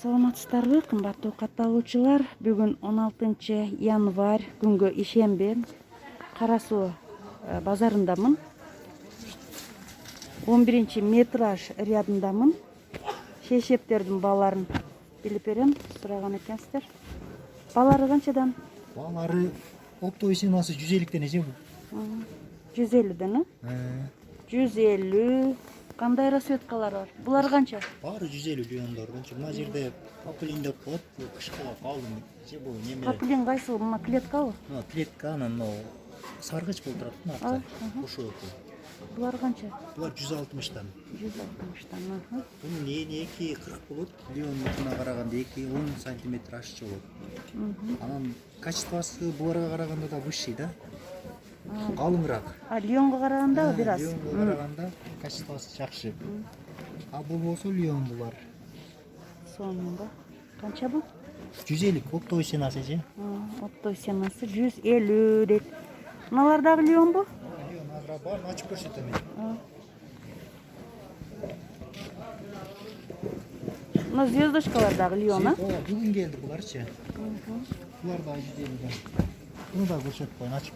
Саламатсыздарбы, кымбаттуу катталуучулар. Бүгүн 16 январь күнгө ишемби. Кара Суу базарындамын. 11 метраж рядындамын. Шейшептердин баларын билип берем, сураган экенсиздер. Балары канчадан? Балары оптовый ценасы 150-ден эже бул. 150-ден, 150. Кандай расцветкалар бар? Булар канча? Баары 150 лиондор. Мына жерде папулин деп коет. Бул кышкыга калдым. Же бул неме? Папулин кайсы? Мына клеткабы? Клетка анан саргыч болуп турат да. Ошол. Булар канча? Булар 160-дан. 160-дан. Бунун эни 240 болот. Леондукуна караганда 2-10 сантиметр ашчы болот. Анан качествосы буларга караганда да высший да. Калыңыраак. Лионго караганда бир аз. Лионго караганда качествосы жакшы. Бул болсо лион булар. Сонунда. Канча бул? 150 оптовый ценасы же. Оптовый ценасы 150 дейт. Мыналар дагы лионбу? Лион азыр баарын ачып көрсөтөм мен. Мына звездочкалар дагы лион, Бүгүн келди буларчы. Булар да 150. Буну да көрсөтүп коеюн, ачып.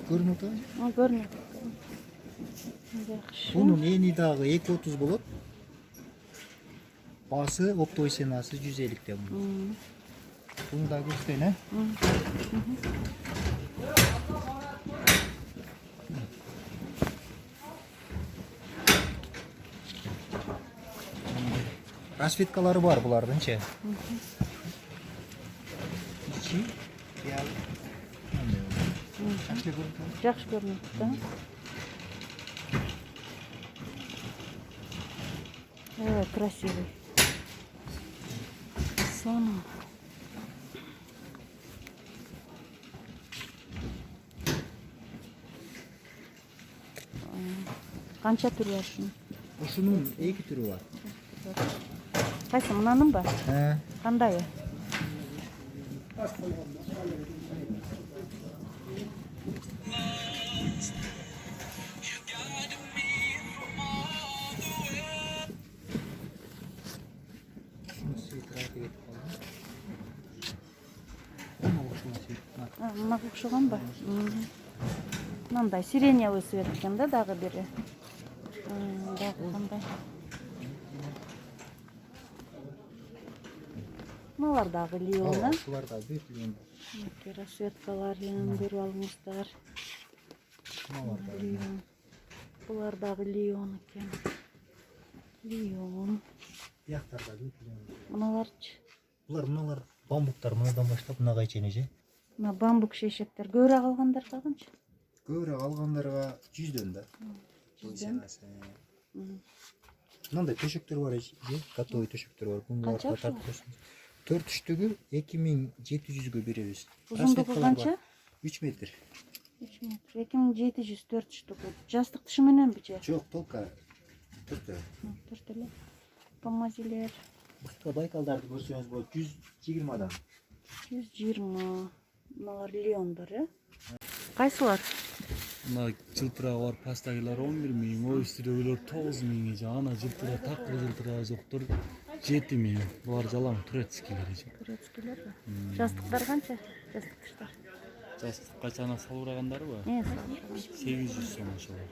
Көрүнүп атабы? Көрүнөт. Жакшы. Бунун эни дагы 230 болот. Баасы оптовый ценасы 150 бул. Буну да көрсөтөйүн, Расцветкалары бар булардынчы. Ичи, реал. Жакшы көрүнөт да. Красивый. Сону. Канча түрү бар ушунун? Ушунун 2 түрү бар. Кайсы, мынанын ба? Кандайы? Мына окшогон ба? Мындай сиреневый цвет экен да, дагы бири. Дагы кандай? Мыналар дагы лион, Булар да бүт лион. Расцветкаларын көрүп алыңыздар. Булар дагы лион экен. Лион. Бияктар да бүт лион. Мыналарчы? Мыналар бамбуктар мынадан баштап мынага чейин же. Мына бамбук шейшептер көбүрөөк алгандарга канча? Көбүрөөк алгандарга 100дөн да. 100дөн. Мындай төшөктөр бар же, готовый төшөктөр бар. Канча? 4 түштүгү 2700гө беребиз. Узундугу канча? 3 метр. 3 метр. 2700 4 штука. Жастык тышы мененби же? Жок, только 4. 4 эле. Помазилер. Башка байкалдарды көрсөңүз болот. 120дан. 120. Мыналар лиондор, Кайсылар? Мына жылтырагы бар пастагылар 11 миң, ойстүрөгүлөр 9 миң, ана жылтыра такыр жылтырагы жоктор 7 миң. Булар жалаң турецкилер. Турецкилер. Жастыктар канча? Жастык тыштар. Жастыкка чана салбырагандарбы? 800 сом ошолор.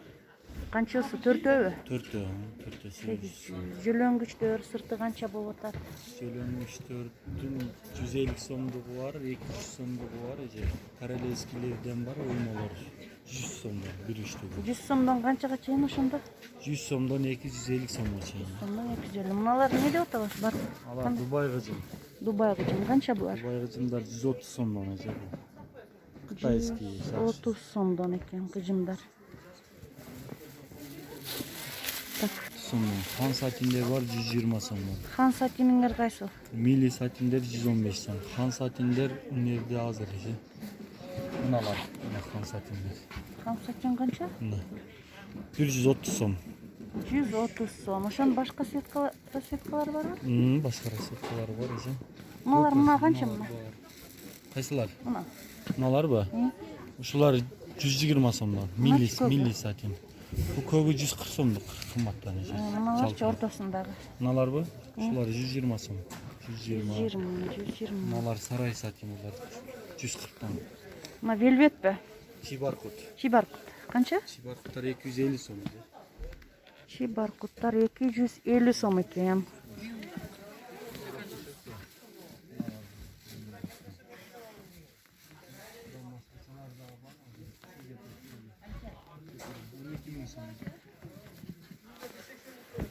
Канчасы? 4өбү? 4 800. Жөлөнгүчтөр сырты канча болуп атат? Жөлөнгүчтөрдүн 150 сомдугу бар, 200 сомдугу бар, королевскилерден бар, оймолор 100 сомдон бир үчтүгү. 100 сомдон канчага чейин ошондо? 100 сомдон 250 сомго чейин. 100 сомдон 250. Мыналар эмне деп аталат? Алар Дубай кыжым. Дубай кыжым канча булар? Дубай кыжымдар 130 сомдон эже. Кытайский. 30 сомдон экен кыжымдар. Так. Сомдон. Хан сатиндер бар 120 сомдон. Хан сатиниңер кайсы? Мили сатиндер 115 сом. Хан сатиндер үнерде азыр эже. Мыналар хан сатиндер. Хан сатин канча? 130 сом. 130 сом. Ошон башка расцветкалар барбы? Башка расцветкалар бар эже. Мыналар мына канча мына? Кайсылар? Мына. Мыналарбы? Ушулар 120 сомдон. Мили сатин. Bu көгі 140 сомдық қымбаттан екен. Мыналарчы ортосундагы. Мыналар бы? Шулар 120 сом. 120. 120. Мыналар сарай сатимылар 140-тан. Мына велвет бе? Чибаркут. Чибаркут. Канча? Чибаркуттар 250 сом. Чибаркуттар 250 сом экен.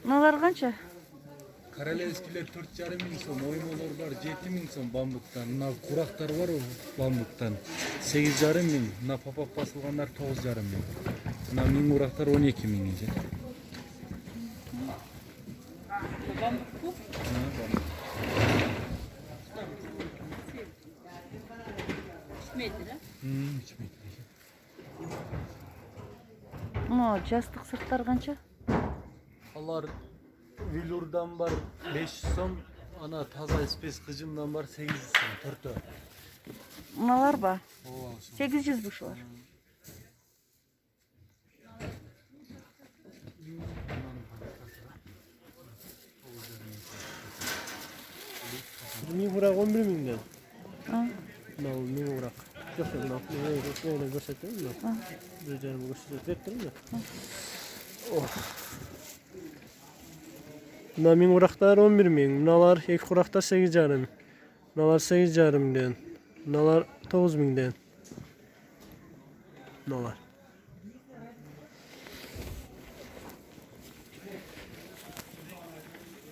Мыналар канча? Королевскийлер 4,5 миң сом, оймолор бар 7 миң сом бамбуктан. Мына курактар бар бамбуктан 8,5 миң, мына папак басылгандар 9,5 миң. Мына миң курактар 12 миң экен. Мына жастык сырттар канча? Алар Вилурдан бар 500 сом, ана таза эспес кыжымдан бар 800 сом, төртөө. Мыналар ба? 800 бушулар. Миң урак 11 миңден. Мына Миң урак. Жоқ, мына көрсөтөм. Бир жарым көрсөтөм. Мына миң урактар 11 миң. Мыналар эки урактар 8,5. Мыналар 8,5 миңден. Мыналар 9 миңден. Мыналар.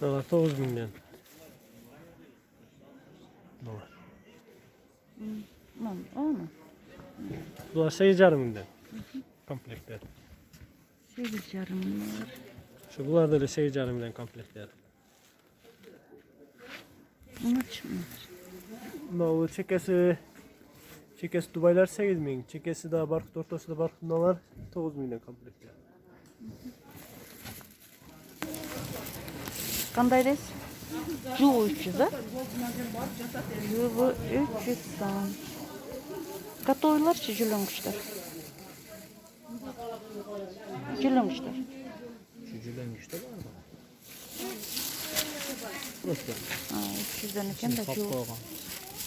Мыналар 9 миңден. Мыналар. Onu. Булар 8,5 миңден. Комплекттер. 8,5 миңдер. Şu bunlar da 8,5 миңден комплектler. Мынач. Мынау чекесі Дубайлар 8 миң, чекесі да барқыт ортасы да барқыт мыналар 9 миңден комплектler. Кандай дес? Жугу 300, да? Жугу 300 сом. Готовыйларчы жүлөңүчтөр. Жүлөңүчтөр. Жүлөңүчтөр барбы? 300'den eкен да жугу.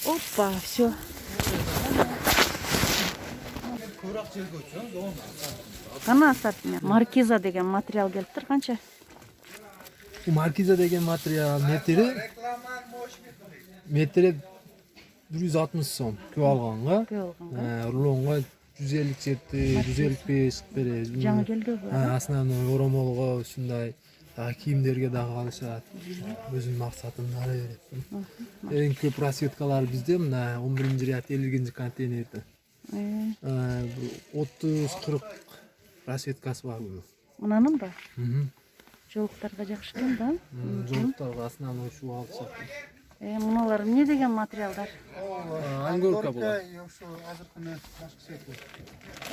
Опа, все. Кана сатмын. Маркиза деген материал келиптир, канча? Markiza деген материал метри 160 сом көп алганга. Рулонго 150 четти, 155 беребиз. Жаңы келди бу. Основной оромолго ушундай кийимдерге дагы алышат. Өзүнүн максатын ала берет. Эң көп расветкалар бизде мына 11-ряд 50 контейнерде. 30-40 расветкасы бар бул. Мынанын ба? Жолуктарга жакшы экен да? Жолуктарга основной ушу алышат. Мыналар эмне деген материалдар? Ангорка бул.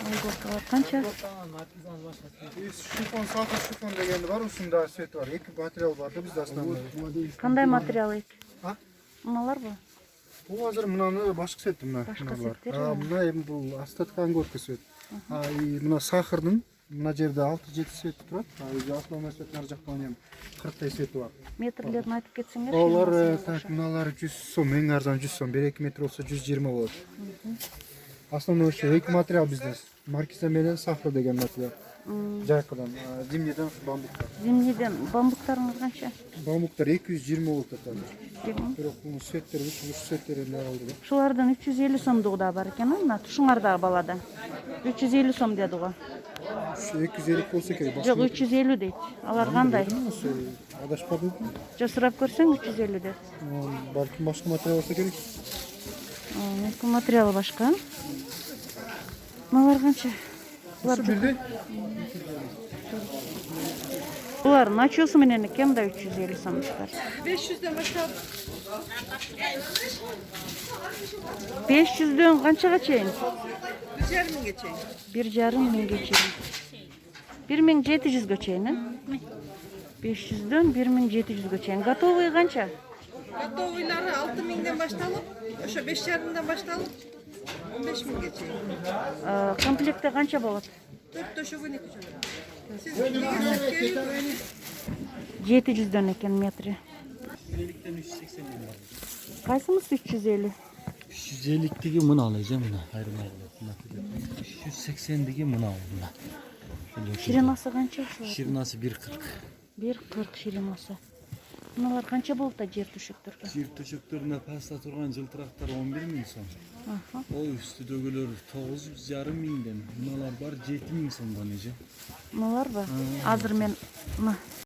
Ангоркалар канча? Шифон, сахар шифон дегенде бар, ушунда свет бар. Эки материал бар да бизде основной. Кандай материал эки? А? Мыналар ба? Бул азыр мынаны башка свет мына. Башка светтер. Мына эми бул остатка ангорка свет. И мына сахардын мына жерде 6-7 свет турат. Основной свет нар жакта эми 40 свети бар. Метрлерин айтып кетсеңер. Алар так мыналар 100 сом, эң арзан 100 сом, 1-2 метр болсо 120 болот. Основной эки материал bizde. Markiza менен сахар деген материал. Жайкадан, зимнеден бамбуктар. Зимнеден бамбуктарыңыз канча? Бамбуктар 220 болот атат. Бирок бул светтер, уш светтерин алды. Шулардан 350 сомдугу да бар экен, мына тушуңарда балада. 350 сом деди го. 250 болсо керек. Жок, 350 дейт. Алар кандай? Адашпадым. Жо сурап көрсөң 350 дейт. Балким башка материал болсо керек. Эки материалы башка. Мыналар канча? Бирдей. Булар начосу менен экен да 350 сомдуктар. 500'den başka 500'дөн канчага чейин? 1,5 geçeyim. 1,5 миңге чейин. 1700'гө чейин, 500'дөн 1700'гө чейин. Готовый канча? Готовыйları 6.000'den başlayalım. Şu 5,5'den başlayalım. 15.000 geçeyim. Комплекте канча болот? 4 döşek 12 jarım. Siz 200'ke 700'den eкен metri. 150'den 380 bin var. Kaysımız 350? 350'deki mını alacağım buna. Hayır hayır. 380'deki mını al buna. Şirinası kança şu? Şirinası 1.40. 1.40 şirinası. Bunlar kança boldu da yer düşüktürgü? Жер төшөктөрүнө паста турган жылтырактар 11 миң сом. Aha. О үстүдөгүлөр 9,5 миңден. Мыналар бар 7 миң сомдон эже. Bunlar var. Hazır men